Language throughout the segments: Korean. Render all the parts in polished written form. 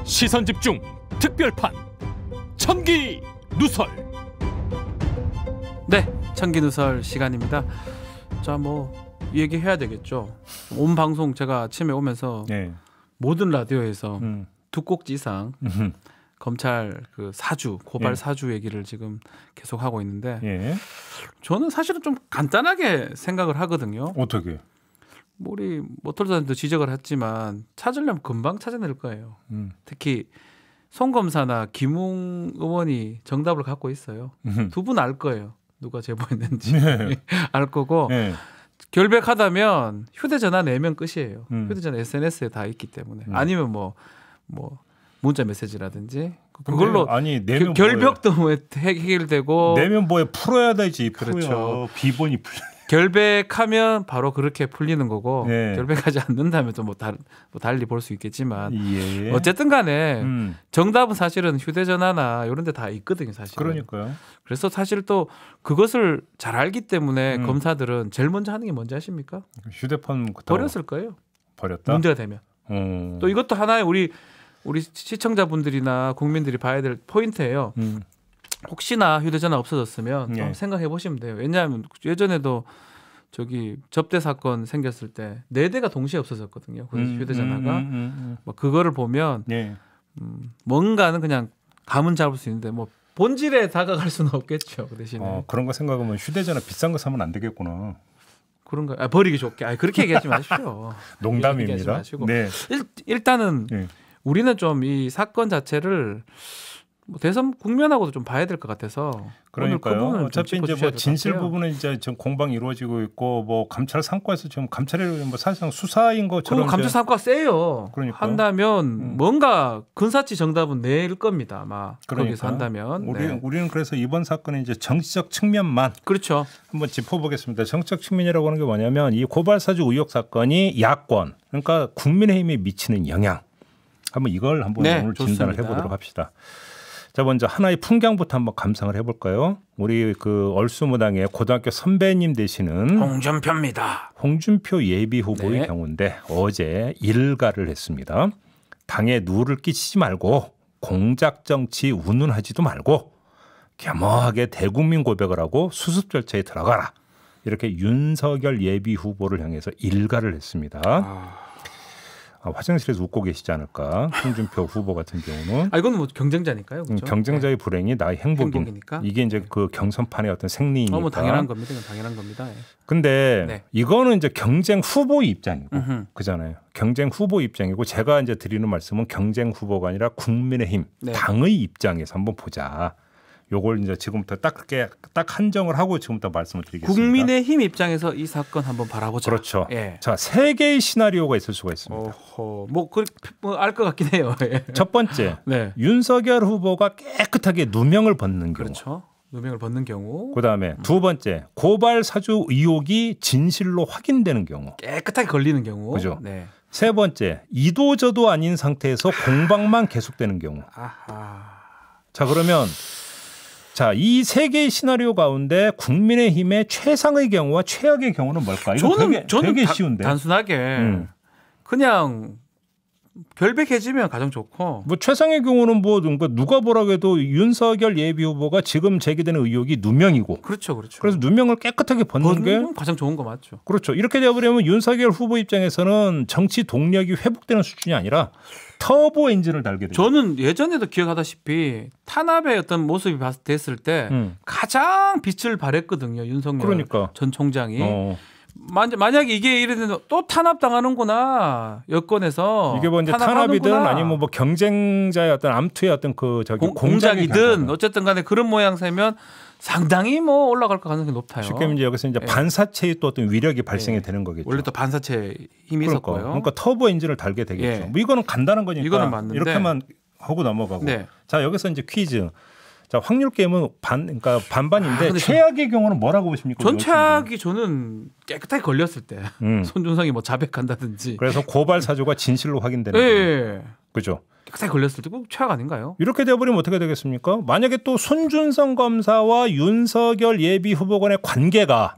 시선집중 특별판 천기 누설. 네, 천기 누설 시간입니다. 자, 뭐 얘기해야 되겠죠. 온 방송 제가 아침에 오면서 네. 모든 라디오에서 두 꼭지 이상 검찰 그 사주 고발 예. 사주 얘기를 지금 계속 하고 있는데 예. 저는 사실은 좀 간단하게 생각을 하거든요. 어떻게? 우리 모털사님도 지적을 했지만 찾으려면 금방 찾아낼 거예요. 특히 송 검사나 김웅 의원이 정답을 갖고 있어요. 두 분 알 거예요. 누가 제보했는지 네. 알 거고 네. 결백하다면 휴대전화 내면 끝이에요. 휴대전화 SNS에 다 있기 때문에 아니면 뭐 문자 메시지라든지 그걸로 아니 내면 결벽도 해결되고 내면 뭐에 풀어야 되지. 그렇죠. 비번이 풀려. 결백하면 바로 그렇게 풀리는 거고 네. 결백하지 않는다면 또 뭐 달리 볼 수 있겠지만 예. 어쨌든 간에 정답은 사실은 휴대전화나 이런 데 다 있거든요. 사실. 그러니까요. 그래서 사실 또 그것을 잘 알기 때문에 검사들은 제일 먼저 하는 게 뭔지 아십니까? 휴대폰 버렸을 거예요. 버렸다. 문제가 되면. 또 이것도 하나의 우리 시청자분들이나 국민들이 봐야 될 포인트예요. 혹시나 휴대전화 없어졌으면 예. 좀 생각해 보시면 돼요. 왜냐하면 예전에도 저기 접대 사건 생겼을 때 4대가 동시에 없어졌거든요. 그래서 휴대전화가 뭐 그거를 보면 예. 뭔가는 그냥 감은 잡을 수 있는데 뭐 본질에 다가갈 수는 없겠죠. 그 대신에 그런 거 생각하면 휴대전화 비싼 거 사면 안 되겠구나. 그런가? 버리기 좋게. 그렇게 얘기하지 마십시오. 농담입니다. 얘기하지 마시고. 네. 일단은 네. 우리는 좀 이 사건 자체를 뭐 대선 국면하고도 좀 봐야 될 것 같아서 그러니까요. 어차피 이제 뭐 진실 같아요. 부분은 이제 좀 공방이 이루어지고 있고 뭐 감찰 상과에서 지금 감찰이 뭐 사실상 수사인 것처럼 감찰 상과가 세요. 그러니까요. 한다면 뭔가 근사치 정답은 낼 겁니다. 아마 거기서 한다면. 우리는 그래서 이번 사건의 이제 정치적 측면만 그렇죠. 한번 짚어보겠습니다. 정치적 측면이라고 하는 게 뭐냐면 이 고발사주 의혹 사건이 야권 그러니까 국민의힘에 미치는 영향 한번 이걸 한번 오늘 진단을 해보도록 합시다. 자, 먼저 하나의 풍경부터 한번 감상을 해볼까요? 우리 그 얼수무당의 고등학교 선배님 되시는 홍준표입니다. 홍준표 예비 후보의 경우인데 어제 일가를 했습니다. 당에 누를 끼치지 말고 공작 정치 운운하지도 말고 겸허하게 대국민 고백을 하고 수습 절차에 들어가라. 이렇게 윤석열 예비 후보를 향해서 일가를 했습니다. 화장실에서 웃고 계시지 않을까? 홍준표 후보 같은 경우는. 이건 뭐 경쟁자니까요. 그렇죠? 경쟁자의 불행이 나의 행복이니까. 이게 이제 그 경선판의 어떤 생리니까. 뭐 당연한 겁니다. 이건 당연한 겁니다. 근데 이거는 이제 경쟁 후보의 입장이고, 그잖아요. 경쟁 후보 입장이고 제가 이제 드리는 말씀은 경쟁 후보가 아니라 국민의힘 당의 입장에서 한번 보자. 요걸 이제 지금부터 딱 한정을 하고 지금부터 말씀을 드리겠습니다. 국민의힘 입장에서 이 사건 한번 바라보자. 그렇죠. 자, 3개의 시나리오가 있을 수가 있습니다. 알 것 같긴 해요. 첫 번째, 윤석열 후보가 깨끗하게 누명을 벗는 경우. 그렇죠. 누명을 벗는 경우. 그다음에 두 번째, 고발 사주 의혹이 진실로 확인되는 경우. 깨끗하게 걸리는 경우. 그죠. 세 번째, 이도저도 아닌 상태에서 공방만 계속되는 경우. 자, 그러면 이 3개의 시나리오 가운데 국민의힘의 최상의 경우와 최악의 경우는 뭘까요? 저는 되게 쉬운데. 단순하게 그냥 결백해지면 가장 좋고. 뭐 최상의 경우는 뭐 누가 뭐라고 해도 윤석열 예비 후보가 지금 제기되는 의혹이 누명이고. 그렇죠. 그래서 누명을 깨끗하게 벗는 게 가장 좋은 거 맞죠. 그렇죠. 이렇게 되어버리면 윤석열 후보 입장에서는 정치 동력이 회복되는 수준이 아니라 터보 엔진을 달게 되죠. 저는 예전에도 기억하다시피 탄압의 어떤 모습이 됐을 때 가장 빛을 발했거든요. 윤석열 전 총장이. 만약에 이게 이래되면 또 탄압당하는구나. 여권에서. 이게 뭐 이제 탄압이든 아니면 뭐 경쟁자의 어떤 암투의 어떤 공작이든 어쨌든 간에 그런 모양새면 상당히 뭐 올라갈 가능성이 높아요. 쉽게 이제 여기서 이제 반사체의 또 어떤 위력이 발생이 되는 거겠죠. 원래 또 반사체 힘이 있었고요. 그러니까 터보 엔진을 달게 되겠죠. 뭐 이거는 간단한 거니까 이거는 맞는데. 이렇게만 하고 넘어가고. 자, 여기서 이제 퀴즈. 자, 확률 게임은 그러니까 반반인데 최악의 경우는 뭐라고 보십니까? 전 최악이 저는 깨끗하게 걸렸을 때 손준성이 뭐 자백한다든지. 그래서 고발 사주가 진실로 확인되는 거예요. 그죠? 깨끗하게 걸렸을 때 꼭 최악 아닌가요? 이렇게 되어버리면 어떻게 되겠습니까? 만약에 또 손준성 검사와 윤석열 예비 후보 간의 관계가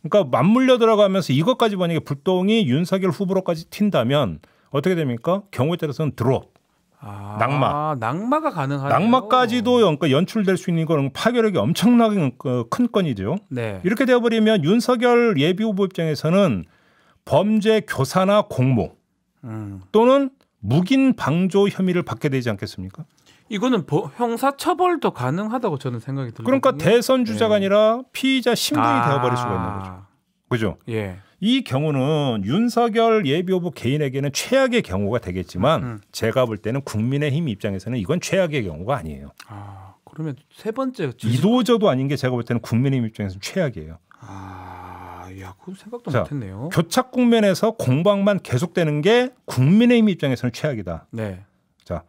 그러니까 맞물려 들어가면서 이것까지 만약에 불똥이 윤석열 후보로까지 튄다면 어떻게 됩니까? 경우에 따라서는 드롭, 낙마. 낙마가 가능하네요. 낙마까지도 그러니까 연출될 수 있는 건 파괴력이 엄청나게 큰 건이죠. 네. 이렇게 되어버리면 윤석열 예비후보 입장에서는 범죄 교사나 공모 또는 묵인 방조 혐의를 받게 되지 않겠습니까? 이거는 형사처벌도 가능하다고 저는 생각이 들거든요. 그러니까 대선 주자가 아니라 피의자 심증이 되어버릴 수가 있는 거죠. 그죠? 예. 이 경우는 윤석열 예비후보 개인에게는 최악의 경우가 되겠지만 제가 볼 때는 국민의힘 입장에서는 이건 최악의 경우가 아니에요. 그러면 세 번째 이도저도 아닌 게 제가 볼 때는 국민의힘 입장에서는 최악이에요. 야, 그거 생각도 못했네요. 교착 국면에서 공방만 계속되는 게 국민의힘 입장에서는 최악이다. 네. 자,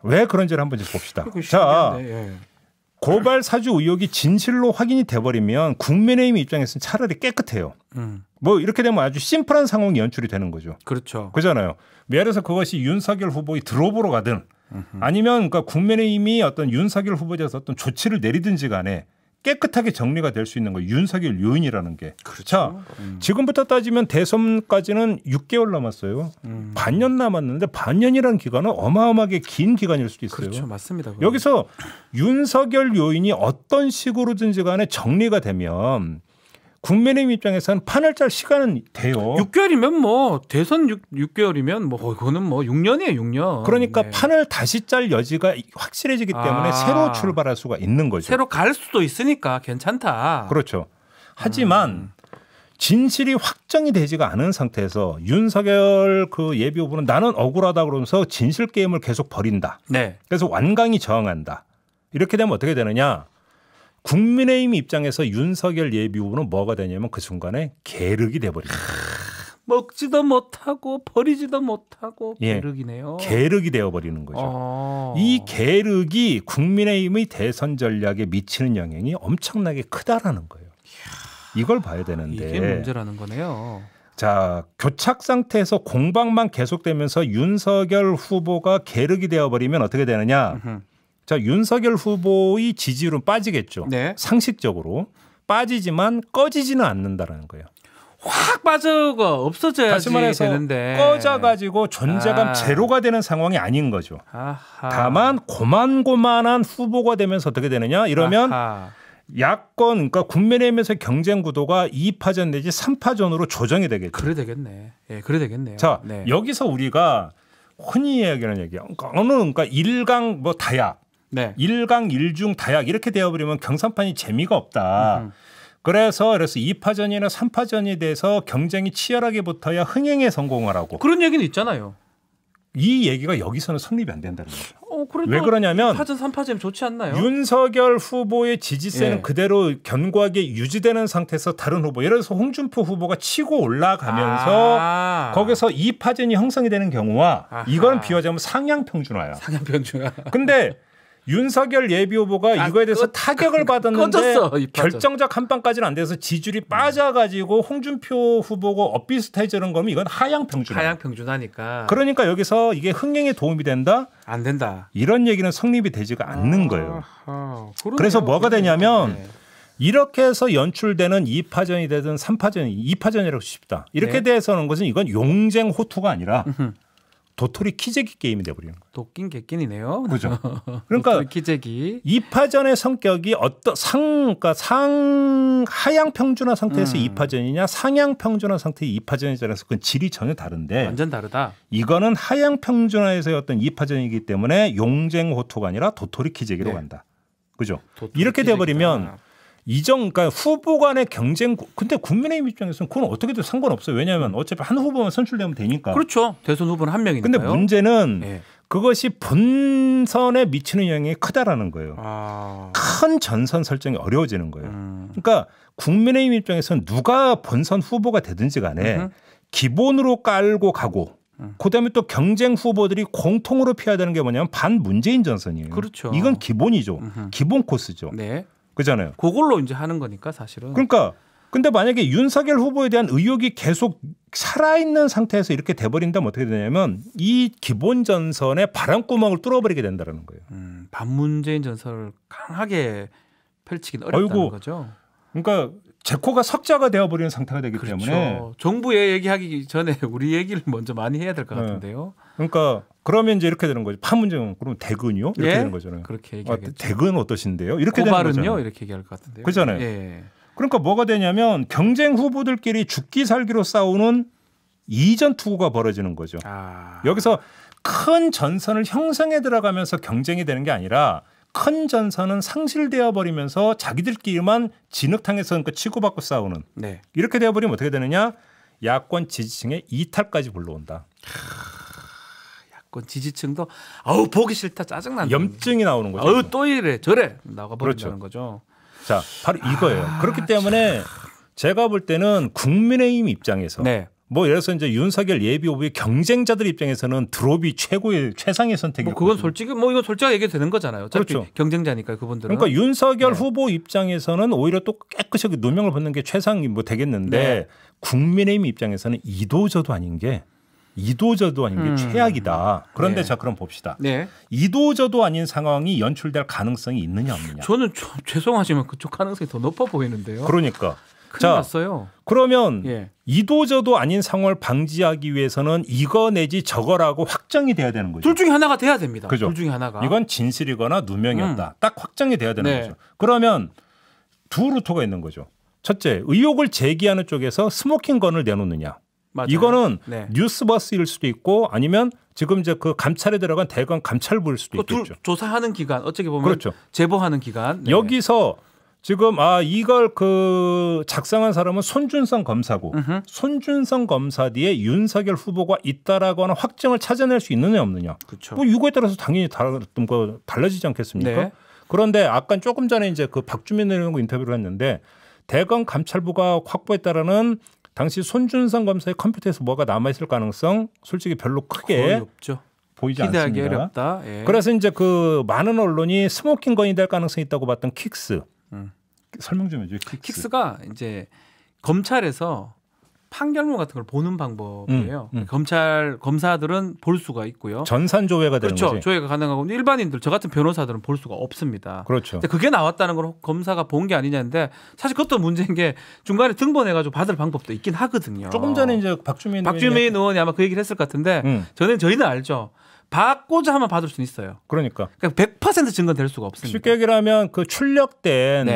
왜 그런지를 한번 봅시다. 자, 고발 사주 의혹이 진실로 확인이 돼버리면 국민의힘 입장에서는 차라리 깨끗해요. 뭐 이렇게 되면 아주 심플한 상황이 연출이 되는 거죠. 그렇죠. 그잖아요. 예를 들어서 그것이 윤석열 후보의 드롭으로 가든 아니면 그러니까 국민의힘이 어떤 윤석열 후보에 대해서 어떤 조치를 내리든지 간에 깨끗하게 정리가 될 수 있는 거예요. 윤석열 요인이라는 게. 그렇죠. 자, 지금부터 따지면 대선까지는 6개월 남았어요. 반년 남았는데 반년이라는 기간은 어마어마하게 긴 기간일 수도 있어요. 그렇죠. 맞습니다. 그건. 여기서 윤석열 요인이 어떤 식으로든지 간에 정리가 되면 국민의힘 입장에서는 판을 짤 시간은 돼요. 6개월이면 뭐 대선 6개월이면 뭐 그거는 뭐 6년이에요, 6년. 그러니까 판을 다시 짤 여지가 확실해지기 때문에 새로 출발할 수가 있는 거죠. 새로 갈 수도 있으니까 괜찮다. 그렇죠. 하지만 진실이 확정이 되지가 않은 상태에서 윤석열 그 예비 후보는 나는 억울하다 그러면서 진실 게임을 계속 벌인다. 네. 그래서 완강히 저항한다. 이렇게 되면 어떻게 되느냐? 국민의힘 입장에서 윤석열 예비 후보는 뭐가 되냐면 그 순간에 계륵이 돼버립니다. 먹지도 못하고 버리지도 못하고 계륵이네요. 계륵이 되어버리는 거죠. 이 계륵이 국민의힘의 대선 전략에 미치는 영향이 엄청나게 크다라는 거예요. 이걸 봐야 되는데. 이게 문제라는 거네요. 자, 교착 상태에서 공방만 계속되면서 윤석열 후보가 계륵이 되어버리면 어떻게 되느냐. 자, 윤석열 후보의 지지율은 빠지겠죠. 네. 상식적으로 빠지지만 꺼지지는 않는다라는 거예요. 확 빠져가 없어져야지 다시 말해서 되는데 꺼져가지고 존재감 제로가 되는 상황이 아닌 거죠. 다만 고만고만한 후보가 되면서 어떻게 되느냐 이러면 야권 그러니까 국민의힘에서 경쟁 구도가 2파전 내지 3파전으로 조정이 되겠죠. 그래 되겠네. 예, 그래 되겠네요. 자, 네. 여기서 우리가 흔히 이야기하는 얘기야. 그러니까 1강 뭐 다약, 네. 1강 1중 다약 이렇게 되어버리면 경선판이 재미가 없다. 그래서 2파전이나 3파전이 돼서 경쟁이 치열하게 붙어야 흥행에 성공을 하고. 그런 얘기는 있잖아요. 이 얘기가 여기서는 성립이 안 된다는 거죠. 그래도 왜 그러냐면 2파전, 3파전 좋지 않나요? 윤석열 후보의 지지세는 그대로 견고하게 유지되는 상태에서 다른 후보, 예를 들어서 홍준표 후보가 치고 올라가면서 거기서 2파전이 형성이 되는 경우와 이건 비교하자면 상향평준화야. 상향평준화. 근데 윤석열 예비 후보가 이거에 대해서 타격을 받았는데 결정적 한 방까지는 안 돼서 지지율이 빠져가지고 홍준표 후보가 엇비슷해지는 거면 이건 하향평준화. 하향평준화니까. 그러니까 여기서 이게 흥행에 도움이 된다? 안 된다. 이런 얘기는 성립이 되지가 않는 거예요. 그래서 뭐가 되냐면 이렇게 해서 연출되는 2파전이 되든 3파전이 2파전이라고 싶다. 이렇게 돼서는 것은 이건 용쟁 호투가 아니라 도토리 키재기 게임이 돼버리는 거예요. 도끼인 객끼이네요. 그죠. 그러니까 키재기. 2파전의 성격이 어떤 그러니까 하향 평준화 상태에서 2파전이냐 상향 평준화 상태의 2파전이라서 그건 질이 전혀 다른데 완전 다르다. 이거는 하향 평준화에서의 어떤 2파전이기 때문에 용쟁 호투가 아니라 도토리 키재기로 간다. 그죠. 이렇게 돼버리면 그러니까 후보 간의 경쟁, 근데 국민의힘 입장에서는 그건 어떻게든 상관없어요. 왜냐하면 어차피 한 후보만 선출되면 되니까. 그렇죠. 대선 후보는 한 명이니까요. 근데 문제는 그것이 본선에 미치는 영향이 크다라는 거예요. 큰 전선 설정이 어려워지는 거예요. 그러니까 국민의힘 입장에서는 누가 본선 후보가 되든지 간에 기본으로 깔고 가고 그다음에 또 경쟁 후보들이 공통으로 피해야 되는 게 뭐냐면 반문재인 전선이에요. 그렇죠. 이건 기본이죠. 기본 코스죠. 네. 그잖아요. 그걸로 이제 하는 거니까 사실은. 그러니까 근데 만약에 윤석열 후보에 대한 의혹이 계속 살아있는 상태에서 이렇게 돼버린다면 어떻게 되냐면 이 기본 전선의 바람구멍을 뚫어버리게 된다는 거예요. 반문재인 전선을 강하게 펼치긴 어렵다는 거죠. 그러니까 제코가 석자가 되어버리는 상태가 되기 그렇죠. 때문에 정부의 얘기하기 전에 우리 얘기를 먼저 많이 해야 될 것 같은데요. 그러니까 그러면 이제 이렇게 되는 거죠. 판문점 그럼 대근요 이렇게 되는 거잖아요. 그렇게 얘기하겠죠. 대근 어떠신데요? 이렇게 되는 거잖아요. 고발은요 이렇게 얘기할 것 같은데요. 그렇잖아요. 예. 그러니까 뭐가 되냐면 경쟁 후보들끼리 죽기 살기로 싸우는 이전 투구가 벌어지는 거죠. 여기서 큰 전선을 형성해 들어가면서 경쟁이 되는 게 아니라 큰 전선은 상실되어 버리면서 자기들끼리만 진흙탕에서 그러니까 치고받고 싸우는 이렇게 되어 버리면 어떻게 되느냐? 야권 지지층의 이탈까지 불러온다. 야권 지지층도 아우 보기 싫다 짜증난다. 염증이 나오는 거죠. 아우 또 이래 저래 나가버린다는 거죠. 자 바로 이거예요. 그렇기 때문에 제가 볼 때는 국민의힘 입장에서 뭐 예를 들어서 이제 윤석열 예비 후보의 경쟁자들 입장에서는 드롭이 최상의 선택이고 그건 솔직히 이건 솔직하게 얘기해도 되는 거잖아요. 어차피 그렇죠. 경쟁자니까 그분들은. 그러니까 윤석열 후보 입장에서는 오히려 또 깨끗하게 누명을 벗는 게 최상이 뭐 되겠는데 국민의힘 입장에서는 이도저도 아닌 게 최악이다. 그런데 자 그럼 봅시다. 이도저도 아닌 상황이 연출될 가능성이 있느냐 없느냐. 저는 죄송하지만 그쪽 가능성이 더 높아 보이는데요. 그러니까. 큰일 났어요. 그러면 이도저도 아닌 상황을 방지하기 위해서는 이거 내지 저거라고 확정이 돼야 되는 거죠. 둘 중에 하나가 돼야 됩니다. 그죠? 둘 중에 하나가. 이건 진실이거나 누명이었다. 딱 확정이 돼야 되는 거죠. 그러면 두 루트가 있는 거죠. 첫째, 의혹을 제기하는 쪽에서 스모킹건을 내놓느냐. 맞아요. 이거는 뉴스버스일 수도 있고 아니면 지금 이제 그 감찰에 들어간 대검 감찰부일 수도 있겠죠. 조사하는 기간 어떻게 보면 제보하는 기간. 여기서 지금 이걸 그 작성한 사람은 손준성 검사고 손준성 검사 뒤에 윤석열 후보가 있다라고 하는 확정을 찾아낼 수 있느냐 없느냐. 그렇죠. 뭐 이거에 따라서 당연히 달라지지 않겠습니까? 그런데 아까 조금 전에 이제 그 박주민 의원과 인터뷰를 했는데 대검 감찰부가 확보했다라는 당시 손준성 검사의 컴퓨터에서 뭐가 남아 있을 가능성 솔직히 별로 크게 없죠. 보이지 기대하기 않습니다. 어렵다. 그래서 이제 그 많은 언론이 스모킹건이 될 가능성이 있다고 봤던 킥스. 설명 좀 해줘요. 킥스가 이제 검찰에서 판결문 같은 걸 보는 방법이에요. 검사들은 볼 수가 있고요. 전산 조회가 되는 거죠. 그렇죠. 조회가 가능하고 일반인들 저 같은 변호사들은 볼 수가 없습니다. 그렇죠. 근데 그게 나왔다는 걸 검사가 본 게 아니냐인데 사실 그것도 문제인 게 중간에 등본해가지고 받을 방법도 있긴 하거든요. 조금 전에 이제 박주민 의원이 아마 그 얘기를 했을 것 같은데 저희는 알죠. 받고자 하면 받을 수는 있어요. 그러니까 100% 증거될 수가 없습니다. 쉽게 얘기하면 그 출력된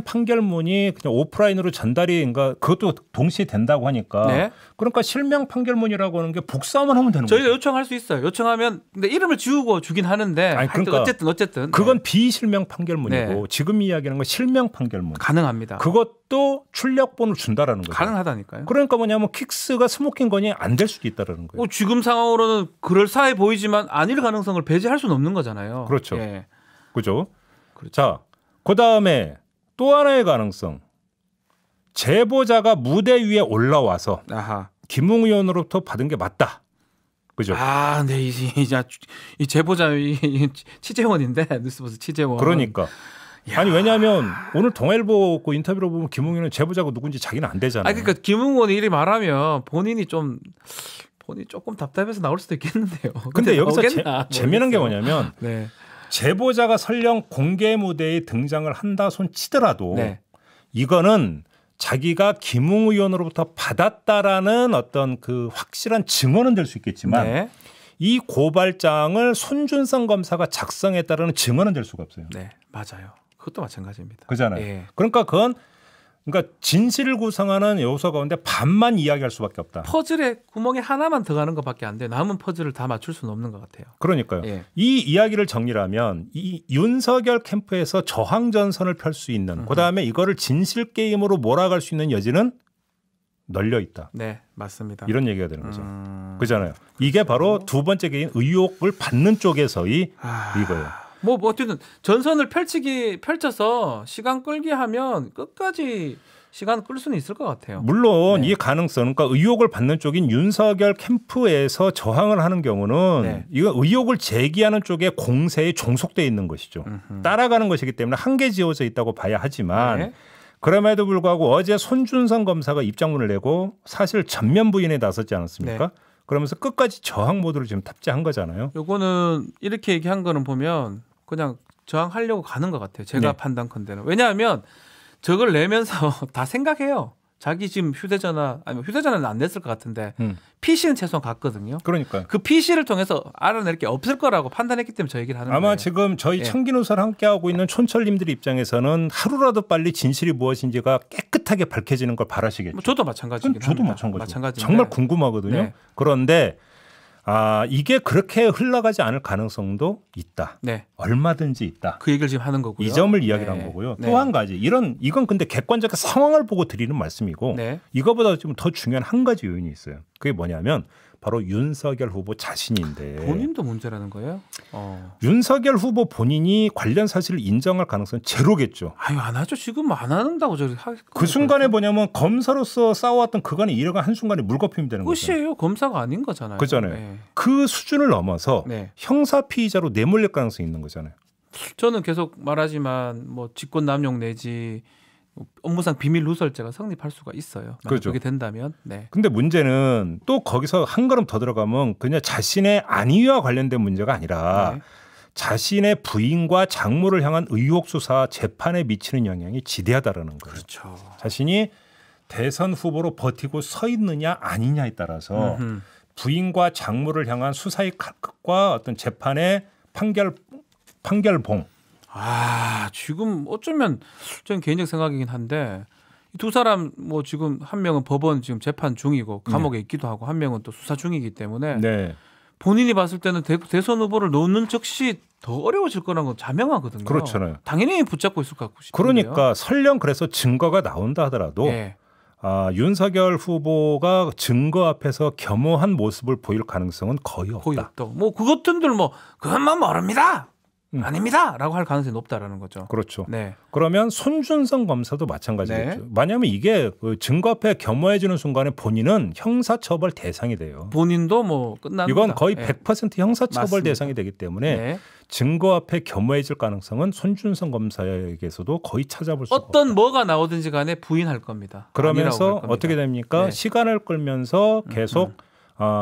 판결문이 그냥 오프라인으로 전달이 그것도 동시에 된다고 하니까 그러니까 실명 판결문이라고 하는 게 복사만 하면 되는 거죠. 저희가 요청할 수 있어요. 요청하면 근데 이름을 지우고 주긴 하는데 그러니까 어쨌든 그건 비실명 판결문이고 지금 이야기하는 건 실명 판결문. 가능합니다. 그것도 출력본을 준다라는 거죠. 가능하다니까요. 그러니까 뭐냐면 킥스가 스모킹건이 안 될 수도 있다라는 거예요. 지금 상황으로는 그럴싸해 보이지만 아닐 가능성을 배제할 수는 없는 거잖아요. 그렇죠. 그죠. 자, 그다음에 또 하나의 가능성. 제보자가 무대 위에 올라와서 김웅 의원으로부터 받은 게 맞다. 그죠? 네, 이 제보자 취재원인데 뉴스버스 취재원. 그러니까. 아니 왜냐하면 오늘 동아일보 그 인터뷰로 보면 김웅 의원은 제보자가 누군지 자기는 안 되잖아요. 그러니까 김웅 의원이 이리 말하면 본인이 조금 답답해서 나올 수도 있겠는데요. 근데 여기서 재미난 게 뭐냐면 제보자가 설령 공개 무대에 등장을 한다 손 치더라도 이거는 자기가 김웅 의원으로부터 받았다라는 어떤 그 확실한 증언은 될 수 있겠지만 이 고발장을 손준성 검사가 작성했다라는 증언은 될 수가 없어요. 네, 맞아요. 그것도 마찬가지입니다. 그잖아요. 그러니까 그러니까 진실을 구성하는 요소 가운데 반만 이야기할 수밖에 없다. 퍼즐에 구멍이 하나만 더 가는 것밖에 안 돼요. 남은 퍼즐을 다 맞출 수는 없는 것 같아요. 그러니까요. 이 이야기를 정리하면 이 윤석열 캠프에서 저항 전선을 펼 수 있는 그다음에 이거를 진실 게임으로 몰아갈 수 있는 여지는 널려 있다. 네, 맞습니다. 이런 얘기가 되는 거죠. 그잖아요. 이게 바로 두 번째 개인 의혹을 받는 쪽에서의 이거예요. 어쨌든 전선을 펼쳐서 시간 끌게 하면 끝까지 시간 끌 수는 있을 것 같아요. 물론 이 가능성, 그러니까 의혹을 받는 쪽인 윤석열 캠프에서 저항을 하는 경우는 이거 의혹을 제기하는 쪽에 공세에 종속돼 있는 것이죠. 따라가는 것이기 때문에 한계 지어져 있다고 봐야 하지만 그럼에도 불구하고 어제 손준성 검사가 입장문을 내고 사실 전면 부인에 나섰지 않았습니까? 그러면서 끝까지 저항 모드를 지금 탑재한 거잖아요. 요거는 이렇게 얘기한 거는 보면 그냥 저항하려고 가는 것 같아요. 제가 판단컨대는. 왜냐하면 저걸 내면서 다 생각해요. 자기 지금 휴대전화 아니면 휴대전화는 안 냈을 것 같은데 PC는 최소한 갔거든요. 그러니까 그 PC를 통해서 알아낼 게 없을 거라고 판단했기 때문에 저 얘기를 하는 아마 거예요. 지금 저희 청기누설 함께하고 있는 촌철님들 입장에서는 하루라도 빨리 진실이 무엇인지가 깨끗하게 밝혀지는 걸 바라시겠죠. 뭐 저도 마찬가지긴 저도 합니다. 마찬가지죠. 정말 궁금하거든요. 네. 그런데 이게 그렇게 흘러가지 않을 가능성도 있다. 네. 얼마든지 있다. 그 얘기를 지금 하는 거고요. 이 점을 이야기를 한 거고요. 또 한 가지 이건 근데 객관적 상황을 보고 드리는 말씀이고 이거보다 좀 더 중요한 한 가지 요인이 있어요. 그게 뭐냐면 바로 윤석열 후보 자신인데 본인도 문제라는 거예요? 윤석열 후보 본인이 관련 사실을 인정할 가능성은 제로겠죠. 아유 안 하죠. 지금 안 한다고 그 순간에 뭐냐면 검사로서 싸워왔던 그간의 이력은 한순간에 물거품이 되는 거죠. 끝이에요. 검사가 아닌 거잖아요. 그렇잖아요. 네. 그 수준을 넘어서 형사 피의자로 내몰릴 가능성이 있는 거잖아요. 저는 계속 말하지만 뭐 직권남용 내지 업무상 비밀 누설죄가 성립할 수가 있어요. 그렇죠. 그게 된다면. 근데 문제는 또 거기서 한 걸음 더 들어가면 그냥 자신의 안위와 관련된 문제가 아니라 자신의 부인과 장모를 향한 의혹 수사 재판에 미치는 영향이 지대하다라는 거예요. 그렇죠. 자신이 대선 후보로 버티고 서 있느냐 아니냐에 따라서 부인과 장모를 향한 수사의 칼끝과 어떤 재판의 판결봉. 지금 어쩌면 저는 개인적 생각이긴 한데 두 사람 뭐 지금 한 명은 법원 지금 재판 중이고 감옥에 있기도 하고 한 명은 또 수사 중이기 때문에 본인이 봤을 때는 대선 후보를 놓는 즉시 더 어려워질 거라는 건 자명하거든요. 그렇잖아요. 당연히 붙잡고 있을 것 같고 싶은데요. 그러니까 설령 그래서 증거가 나온다 하더라도 윤석열 후보가 증거 앞에서 겸허한 모습을 보일 가능성은 거의 없다. 뭐 그것들 뭐 그것만 모릅니다. 아닙니다라고 할 가능성이 높다라는 거죠. 그렇죠. 그러면 손준성 검사도 마찬가지겠죠. 만약에 이게 증거 앞에 겸허해지는 순간에 본인은 형사처벌 대상이 돼요. 본인도 뭐 끝납니다. 이건 거의 100% 형사처벌 대상이 되기 때문에 증거 앞에 겸허해질 가능성은 손준성 검사에게서도 거의 찾아볼 수가 없다. 어떤 뭐가 나오든지 간에 부인할 겁니다. 그러면서 어떻게 됩니까? 시간을 끌면서 계속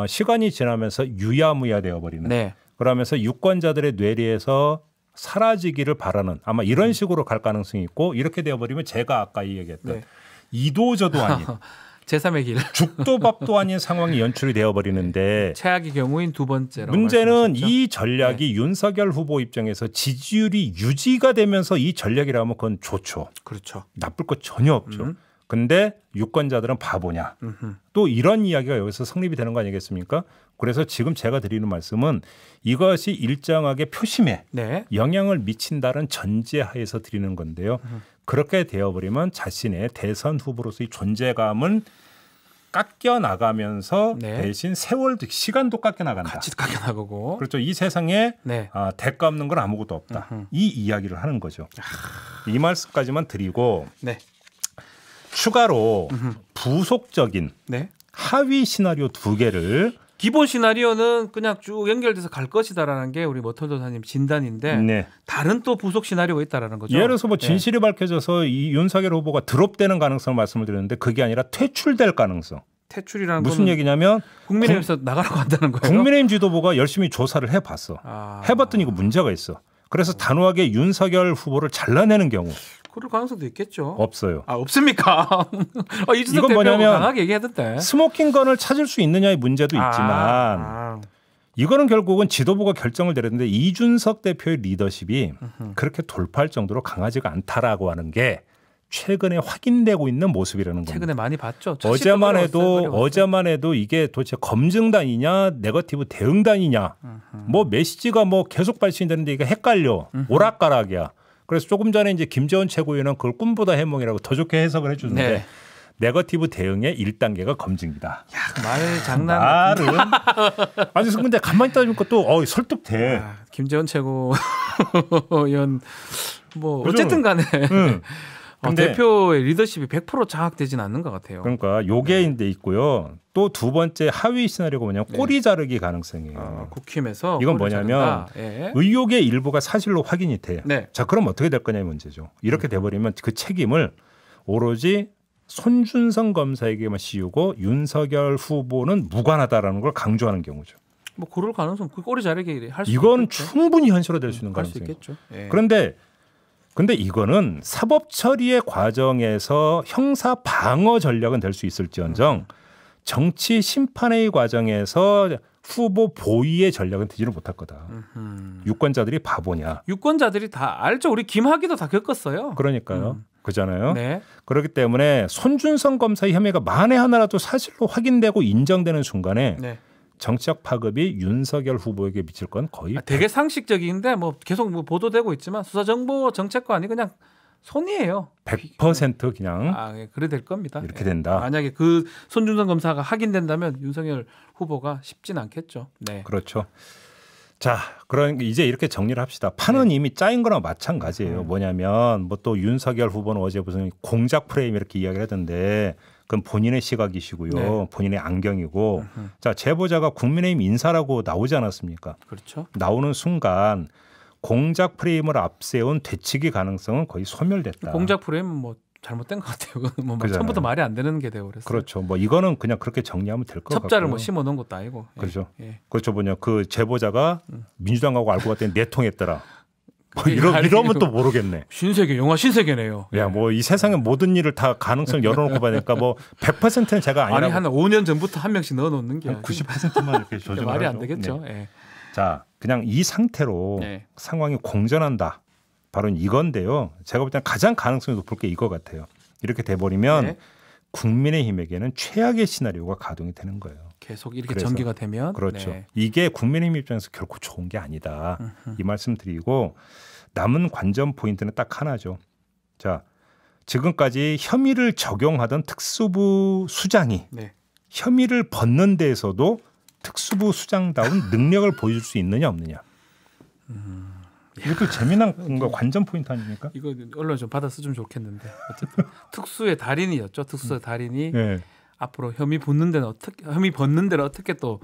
시간이 지나면서 유야무야 되어버리는. 그러면서 유권자들의 뇌리에서 사라지기를 바라는 아마 이런 식으로 갈 가능성이 있고 이렇게 되어버리면 제가 아까 얘기했던 이도저도 아닌 제3의 길 죽도 밥도 아닌 상황이 연출이 되어버리는데 최악의 경우인 두 번째로 문제는 이 전략이 윤석열 후보 입장에서 지지율이 유지가 되면서 이 전략이라면 그건 좋죠. 그렇죠. 나쁠 것 전혀 없죠. 근데 유권자들은 바보냐. 또 이런 이야기가 여기서 성립이 되는 거 아니겠습니까? 그래서 지금 제가 드리는 말씀은 이것이 일정하게 표심에 영향을 미친다는 전제하에서 드리는 건데요. 그렇게 되어버리면 자신의 대선 후보로서의 존재감은 깎여 나가면서 대신 세월도 시간도 깎여 나간다. 같이 깎여 나가고. 그렇죠. 이 세상에 대가 없는 건 아무것도 없다. 이 이야기를 하는 거죠. 이 말씀까지만 드리고 추가로 부속적인 하위 시나리오 2개를 기본 시나리오는 그냥 쭉 연결돼서 갈 것이다라는 게 우리 머털도사님 진단인데 다른 또 부속 시나리오가 있다라는 거죠. 예를 들어서 뭐 진실이 밝혀져서 이 윤석열 후보가 드롭되는 가능성을 말씀을 드렸는데 그게 아니라 퇴출될 가능성. 퇴출이라는 무슨 얘기냐면 국민의힘에서 나가라고 한다는 거예요. 국민의힘 지도부가 열심히 조사를 해봤어. 해봤더니 이거 문제가 있어. 그래서 단호하게 윤석열 후보를 잘라내는 경우. 그럴 가능성도 있겠죠. 없어요. 없습니까? 이준석 대표가 강하게 얘기하던데. 스모킹건을 찾을 수 있느냐의 문제도 있지만 이거는 결국은 지도부가 결정을 내렸는데 이준석 대표의 리더십이 그렇게 돌파할 정도로 강하지가 않다라고 하는 게 최근에 확인되고 있는 모습이라는 겁니다. 최근에 많이 봤죠. 어제만 해도 이게 도대체 검증단이냐 네거티브 대응단이냐 뭐 메시지가 뭐 계속 발신되는데 이게 헷갈려. 오락가락이야. 그래서 조금 전에 이제 김재원 최고위원은 그걸 꿈보다 해몽이라고 더 좋게 해석을 해주는데 네거티브 대응의 1단계가 검증이다. 말 장난. 말은 아니 근데 가만히 따지니까 또 설득돼. 김재원 최고위원 뭐 어쨌든 간에 대표의 리더십이 100% 장악되진 않는 것 같아요. 그러니까 요게 이제 있고요. 또 두 번째 하위 시나리오가 뭐냐면 꼬리 자르기 가능성이에요. 국힘에서 이건 뭐냐면 의혹의 일부가 사실로 확인이 돼. 자, 그럼 어떻게 될 거냐의 문제죠. 이렇게 돼버리면 그 책임을 오로지 손준성 검사에게만 씌우고 윤석열 후보는 무관하다라는 걸 강조하는 경우죠. 뭐 그럴 가능성, 그 꼬리 자르기 할 수 이건 충분히 현실화될 수 있는 가능성이 있겠죠. 그런데 근데 이거는 사법 처리의 과정에서 형사 방어 전략은 될 수 있을지언정 정치 심판의 과정에서 후보 보위의 전략은 되지를 못할 거다. 유권자들이 바보냐? 유권자들이 다 알죠. 우리 김학의도 다 겪었어요. 그러니까요. 그잖아요. 네. 그렇기 때문에 손준성 검사의 혐의가 만에 하나라도 사실로 확인되고 인정되는 순간에 네. 정치적 파급이 윤석열 후보에게 미칠 건 거의 되게 상식적인데 뭐 계속 뭐 보도되고 있지만 수사정보 정책관이 그냥 손이에요. 100% 그냥 예, 그래 될 겁니다. 이렇게 된다. 만약에 그 손준성 검사가 확인된다면 윤석열 후보가 쉽진 않겠죠. 네. 그렇죠. 자, 그럼 이제 이렇게 정리를 합시다. 판은 이미 짜인 거랑 마찬가지예요. 뭐냐면 뭐 또 윤석열 후보는 어제 무슨 공작 프레임 이렇게 이야기를 하던데 그건 본인의 시각이시고요. 네. 본인의 안경이고. 자, 제보자가 국민의힘 인사라고 나오지 않았습니까? 그렇죠. 나오는 순간 공작 프레임을 앞세운 되치기 가능성은 거의 소멸됐다. 공작 프레임은 뭐 잘못된 것 같아요. 뭐 처음부터 말이 안 되는 게 되고 그랬어요. 그렇죠. 뭐 이거는 그냥 그렇게 정리하면 될 것 같고요. 첩자를 뭐 심어 놓은 것도 아니고. 그렇죠. 예. 그렇죠. 뭐냐 그 제보자가 민주당하고 알고 봤더니 내통했더라. 뭐 이러면 또 모르겠네. 신세계 영화 신세계네요. 야, 뭐 이 세상의 모든 일을 다 가능성 열어놓고 봐니까 뭐 100%는 제가 아니라고. 아니 한 5년 전부터 한 명씩 넣어놓는 게 90%만 이렇게 조정을 말이 안 하죠. 되겠죠. 네. 예. 자, 그냥 이 상태로 네. 상황이 공전한다. 바로 이건데요. 제가 볼 때는 가장 가능성이 높을 게 이거 같아요. 이렇게 돼버리면 네. 국민의힘에게는 최악의 시나리오가 가동이 되는 거예요. 계속 이렇게 전개가 되면 그렇죠. 네. 이게 국민의힘 입장에서 결코 좋은 게 아니다. 이 말씀 드리고 남은 관전 포인트는 딱 하나죠. 자, 지금까지 혐의를 적용하던 특수부 수장이 네. 혐의를 벗는 데에서도 특수부 수장다운 능력을 보여줄 수 있느냐 없느냐. 이것도 재미난 거 관전 포인트 아닙니까? 이거 언론 좀 받아 쓰면 좋겠는데 어쨌든 특수의 달인이었죠. 특수의 달인이 네. 앞으로 혐의 벗는 데는 어떻게 또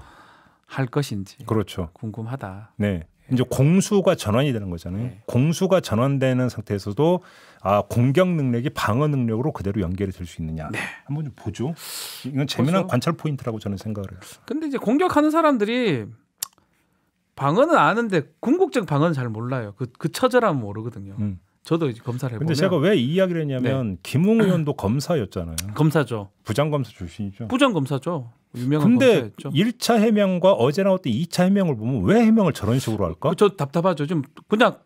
할 것인지 그렇죠. 궁금하다. 네. 이제 공수가 전환이 되는 거잖아요. 네. 공수가 전환되는 상태에서도 공격 능력이 방어 능력으로 그대로 연결이 될 수 있느냐. 네. 한번 좀 보죠. 이건 재미난 보죠. 관찰 포인트라고 저는 생각을 해요. 근데 이제 공격하는 사람들이 방어는 아는데 궁극적 방어는 잘 몰라요. 그 처절함은 모르거든요. 저도 이제 검사를 해보면. 근데 제가 왜 이 이야기를 했냐면 김웅 의원도 검사였잖아요. 검사죠. 부장검사 출신이죠. 부장검사죠. 유명한 근데 검사였죠. 1차 해명과 어제 나왔던 2차 해명을 보면 왜 해명을 저런 식으로 할까? 저 답답하죠. 좀 그냥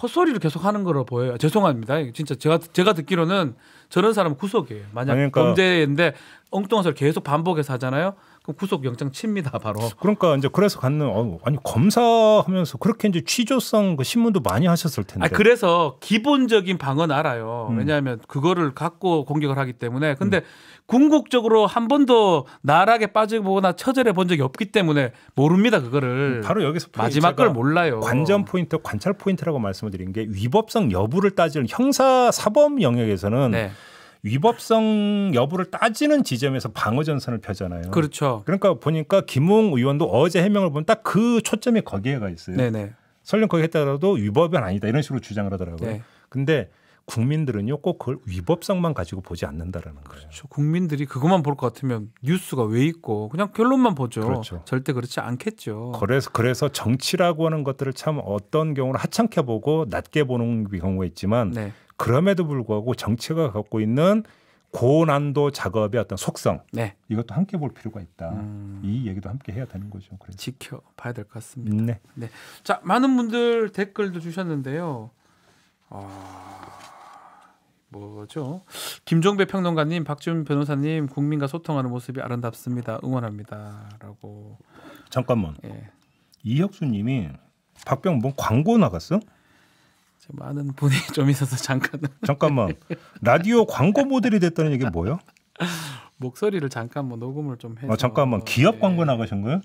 헛소리를 계속 하는 거로 보여요. 죄송합니다. 진짜 제가 듣기로는 저런 사람은 구속이에요. 만약 그러니까. 범죄인데 엉뚱한 소리 계속 반복해서 하잖아요. 그럼 구속 영장 칩니다. 바로. 그러니까 이제 그래서 갖는 아니 검사하면서 그렇게 이제 취조성 그 신문도 많이 하셨을 텐데. 그래서 기본적인 방어는 알아요. 왜냐하면 그거를 갖고 공격을 하기 때문에. 근데 궁극적으로 한 번도 나락에 빠져보거나 처절해 본 적이 없기 때문에 모릅니다. 그거를. 바로 여기서 마지막 걸 몰라요. 관전 포인트, 관찰 포인트라고 말씀을 드린 게 위법성 여부를 따지는 형사 사법 영역에서는 네. 위법성 여부를 따지는 지점에서 방어 전선을 펴잖아요. 그렇죠. 그러니까 보니까 김웅 의원도 어제 해명을 보면 딱 그 초점이 거기에 가 있어요. 네네. 설령 거기 했다라도 위법은 아니다 이런 식으로 주장을 하더라고요. 네. 근데 국민들은요 꼭 그걸 위법성만 가지고 보지 않는다라는 거예요. 그렇죠. 국민들이 그것만 볼 것 같으면 뉴스가 왜 있고 그냥 결론만 보죠. 그렇죠. 절대 그렇지 않겠죠. 그래서 정치라고 하는 것들을 참 어떤 경우는 하찮게 보고 낮게 보는 경우가 있지만 네. 그럼에도 불구하고 정치가 갖고 있는 고난도 작업의 어떤 속성 네. 이것도 함께 볼 필요가 있다. 이 얘기도 함께 해야 되는 거죠. 그래서. 지켜봐야 될 것 같습니다. 네. 네. 자, 많은 분들 댓글도 주셨는데요. 뭐죠? 김종배 평론가님, 박지훈 변호사님, 국민과 소통하는 모습이 아름답습니다. 응원합니다라고. 잠깐만. 예. 이혁수님이 박병 뭐 광고 나갔어? 많은 분이 좀 있어서 잠깐만. 라디오 광고 모델이 됐다는 얘기 뭐야? 목소리를 잠깐 뭐 녹음을 좀 해서. 잠깐만. 기업 광고 나가신 거예요?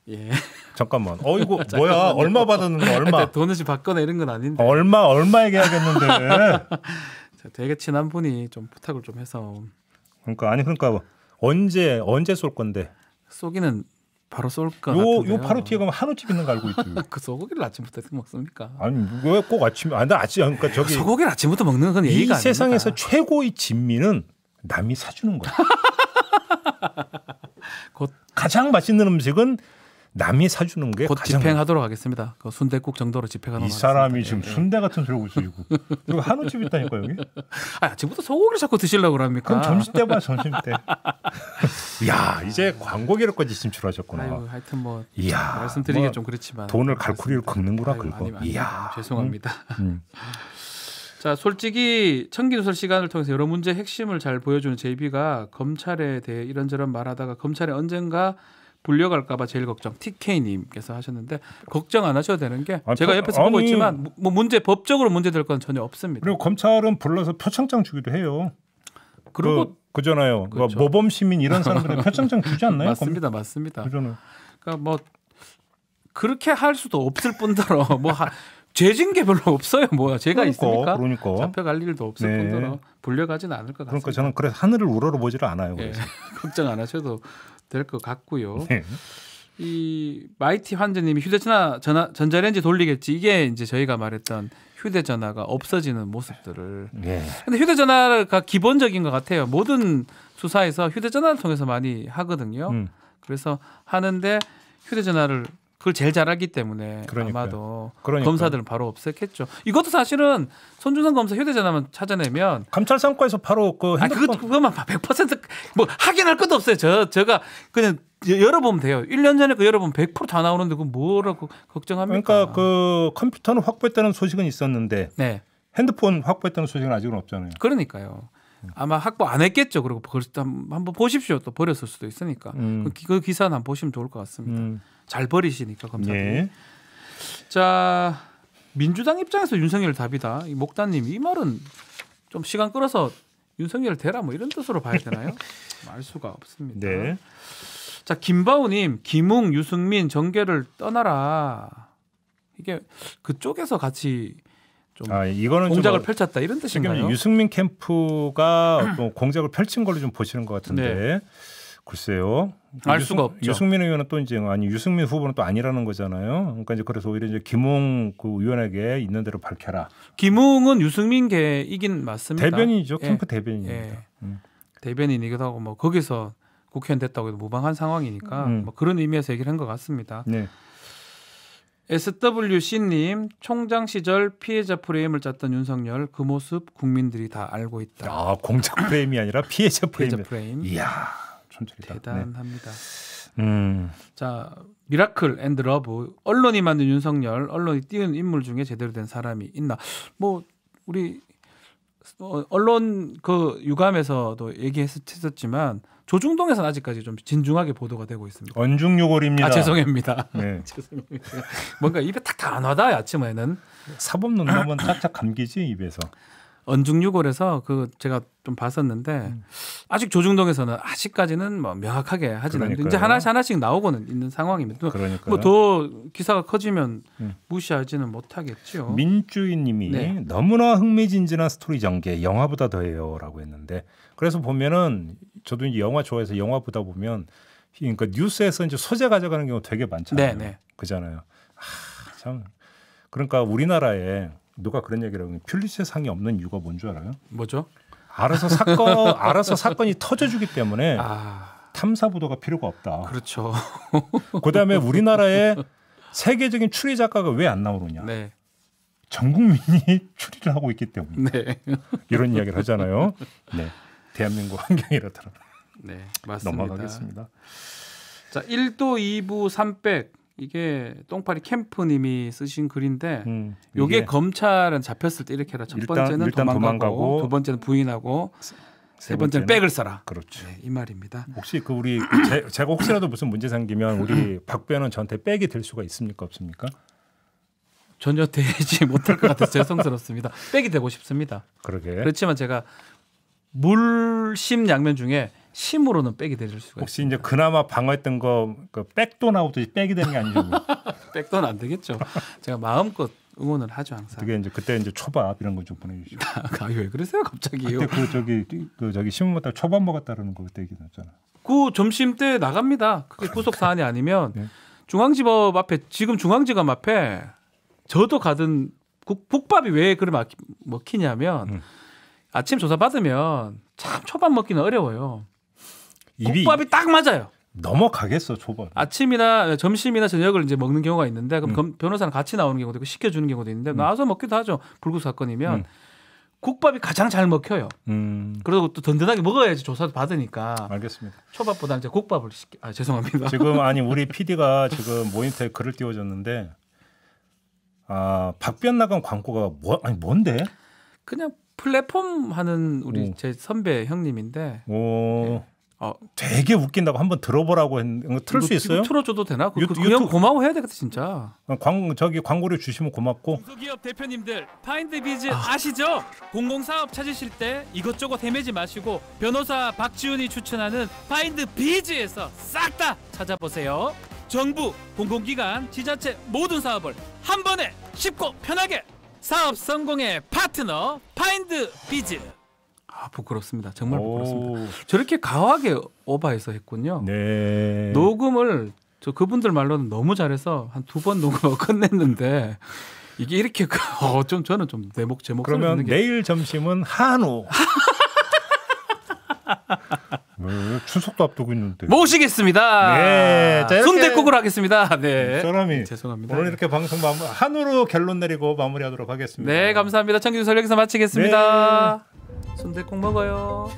예. 잠깐만. 이거 뭐야? 얼마 받았는데 얼마? 돈을 좀 받거나 이런 건 아닌데. 얼마 얘기하겠는데. 되게 친한 분이 좀 부탁을 좀 해서. 그러니까 언제 쏠 건데? 쏘기는 바로 쏠 거 같은데요. 요 파로티에 가면 한우집 있는 거 알고 있지. 그 소고기를 아침부터 먹습니까? 아니 왜 꼭 아침에? 나 아침 그러니까 저기 소고기를 아침부터 먹는 건 예의가 아닙니다. 이 세상에서 최고의 진미는 남이 사주는 거야. 곧 가장 맛있는 음식은 남이 사주는 게 곧 가장 집행하도록 하겠습니다. 그 순댓국 정도로 집행하도록 이 사람이 지금 순대 같은 소리 하고 있어 이거. 여기 한우집 있다니까 여기. 아침부터 소고기를 자꾸 드시려고 그럽니까? 그럼 점심 때 봐 점심 때. 야 이제 광고 기록까지 진출하셨구나. 아이고, 하여튼 뭐 이야, 말씀드리기 뭐 좀 그렇지만 돈을 갈쿠리를 긁는구나 아이고, 긁어. 이야 죄송합니다. 자 솔직히 청기누설 시간을 통해서 여러 문제 핵심을 잘 보여주는 JB가 검찰에 대해 이런저런 말하다가 검찰에 언젠가 불려갈까봐 제일 걱정. TK님께서 하셨는데 걱정 안 하셔도 되는 게 제가 옆에서 보고 있지만 뭐 문제 법적으로 문제될 건 전혀 없습니다. 그리고 검찰은 불러서 표창장 주기도 해요. 그리고 그잖아요. 그렇죠. 모범 시민 이런 사람들은 표창장 주지 않나요? 맞습니다, 맞습니다. 그잖아요. 그러니까 뭐 그렇게 할 수도 없을 뿐더러 뭐 죄진 게 별로 없어요. 뭐야 죄가 있습니까? 그러니까. 잡혀갈 일도 없을 뿐더러 불려가지는 않을 것 같습니다. 그러니까 저는 그래서 하늘을 우러러보지를 않아요. 네, 걱정 안 하셔도 될 것 같고요. 네. 이 마이티 환자님이 휴대전화 전자레인지 돌리겠지. 이게 이제 저희가 말했던 휴대전화가 없어지는 모습들을. 네. 근데 휴대전화가 기본적인 것 같아요. 모든 수사에서 휴대전화를 통해서 많이 하거든요. 그래서 하는데 휴대전화를 그걸 제일 잘 알기 때문에 아마도 검사들은 바로 없앴겠죠. 이것도 사실은 손준성 검사 휴대전화만 찾아내면 감찰 상과에서 바로 그 핸드폰 그것만 100%뭐 확인할 것도 없어요. 제가 그냥 열어보면 돼요. 1년 전에 그 열어보면 100% 다 나오는데 그 뭐라고 걱정합니까? 그러니까 그 컴퓨터는 확보했다는 소식은 있었는데 네. 핸드폰 확보했다는 소식은 아직은 없잖아요. 그러니까요. 아마 확보 안 했겠죠. 그리고 한번 보십시오. 또 버렸을 수도 있으니까. 그 기사는 한번 보시면 좋을 것 같습니다. 잘 버리시니까 검사들이. 예. 자 민주당 입장에서 윤석열 답이다. 이 목단님 이 말은 좀 시간 끌어서 윤석열 대라 뭐 이런 뜻으로 봐야 되나요? 알 수가 없습니다. 네. 자 김바우님 김웅 유승민 정계를 떠나라. 이게 그쪽에서 같이 좀 이거는 공작을 좀 펼쳤다 이런 뜻인가요? 지금 유승민 캠프가 또 공작을 펼친 걸로 좀 보시는 것 같은데 네. 글쎄요. 알 수가 없죠. 유승민 의원은 또 이제 유승민 후보는 또 아니라는 거잖아요. 그러니까 이제 그래서 오히려 이제 김웅 그 의원에게 있는 대로 밝혀라. 김웅은 유승민계이긴 맞습니다. 대변인이죠. 예. 캠프 대변인입니다. 예. 대변인이기도 하고 뭐 거기서 국회의원 됐다고 해도 무방한 상황이니까 뭐 그런 의미에서 얘기를 한 것 같습니다. 네. SWC님 총장 시절 피해자 프레임을 짰던 윤석열 그 모습 국민들이 다 알고 있다. 공작 프레임이 아니라 피해자 프레임. 이야 촌철이다. 대단합니다. 네. 자 미라클 앤드 러브 언론이 만든 윤석열 언론이 띄운 인물 중에 제대로 된 사람이 있나? 뭐 우리 언론 그 유감에서도 얘기했었지만 조중동에서는 아직까지 좀 진중하게 보도가 되고 있습니다. 언중요골입니다. 죄송합니다. 네. 죄송합니다. 뭔가 입에 탁 안 와닿아요 아침에는. 사법 논다면 짝짝 감기지 입에서. 언중유골에서 그 제가 좀 봤었는데 아직 조중동에서는 아직까지는 뭐 명확하게 하지는 않는데 이제 하나씩 나오고는 있는 상황입니다. 뭐 더 기사가 커지면 무시하지는 못하겠죠. 민주인님이 네. 너무나 흥미진진한 스토리 전개 영화보다 더해요라고 했는데 그래서 보면은 저도 이제 영화 좋아해서 영화 보다 보면 그러니까 뉴스에서 이제 소재 가져가는 경우 되게 많잖아요. 네. 그잖아요. 참 그러니까 우리나라에 누가 그런 얘기를 하면 퓰리처 상이 없는 이유가 뭔 줄 알아요? 뭐죠? 알아서 사건이 터져주기 때문에 탐사 보도가 필요가 없다. 그렇죠. 그다음에 우리나라에 세계적인 추리 작가가 왜 안 나오느냐? 네. 전 국민이 추리를 하고 있기 때문에 네. 이런 이야기를 하잖아요. 네, 대한민국 환경이 이렇더라. 네, 맞습니다. 넘어가겠습니다. 자, 1도 2부 300 이게 똥파리 캠프님이 쓰신 글인데 이게 검찰은 잡혔을 때 이렇게 해라. 첫 번째는 일단 도망가고 두 번째는 부인하고 세 번째는 백을 써라. 그렇죠. 네, 이 말입니다. 혹시 그 우리 제가 혹시라도 무슨 문제 생기면 우리 박 배우는 저한테 백이 될 수가 있습니까 없습니까? 전혀 되지 못할 것 같아서 죄송스럽습니다. 백이 되고 싶습니다. 그러게. 그렇지만 제가 물심 양면 중에 심으로는 백이 될 수가 혹시 있습니다. 이제 그나마 방어했던 거 그 백도 나오듯이 백이 되는 게 아니죠? 백도는 안 되겠죠. 제가 마음껏 응원을 하죠 항상. 그게 이제 그때 이제 초밥 이런 거 좀 보내주시죠. 왜 그러세요 갑자기요? 그때 저기 신문 봤다 초밥 먹었다는 거 그때 얘기 나왔잖아. 그 점심 때 나갑니다. 그게 구속 사안이 아니면 네. 중앙지법 앞에 지금 중앙지검 앞에 저도 가던 국밥이 왜 그리 먹히냐면 아침 조사 받으면 참 초밥 먹기는 어려워요. 국밥이 딱 맞아요. 넘어가겠어 초반. 아침이나 점심이나 저녁을 이제 먹는 경우가 있는데 그럼 변호사랑 같이 나오는 경우도 있고 시켜주는 경우도 있는데 나와서 먹기도 하죠. 불구속 사건이면 국밥이 가장 잘 먹혀요. 그리고 또 든든하게 먹어야지 조사도 받으니까. 알겠습니다. 초밥보다 이제 국밥을 죄송합니다. 지금 아니 우리 PD가 지금 모니터에 글을 띄워줬는데 박변 나간 광고가 뭔데? 그냥 플랫폼 하는 우리 제 선배 형님인데. 오. 되게 웃긴다고 한번 들어보라고 했는데 틀을 수 있어요? 틀어줘도 되나? 그냥 고마워해야 되겠다 진짜. 광고료 주시면 고맙고. 중소기업 대표님들 파인드비즈 아시죠? 공공사업 찾으실 때 이것저것 헤매지 마시고 변호사 박지훈이 추천하는 파인드비즈에서 싹 다 찾아보세요. 정부, 공공기관, 지자체 모든 사업을 한 번에 쉽고 편하게 사업 성공의 파트너 파인드비즈. 부끄럽습니다. 정말 부끄럽습니다. 저렇게 과하게 오버해서 했군요. 네. 녹음을 그분들 말로는 너무 잘해서 한 2번 녹음을 끝냈는데 이게 이렇게 좀 저는 좀 제 목소리 그러면 내일 점심은 한우. 추석도 앞두고 있는데 모시겠습니다. 네, 순댓국을 하겠습니다. 네. 사람이 죄송합니다. 오늘 이렇게 방송 한우로 결론 내리고 마무리하도록 하겠습니다. 네, 감사합니다. 청기누설 여기서 마치겠습니다. 네. 순댓국 먹어요.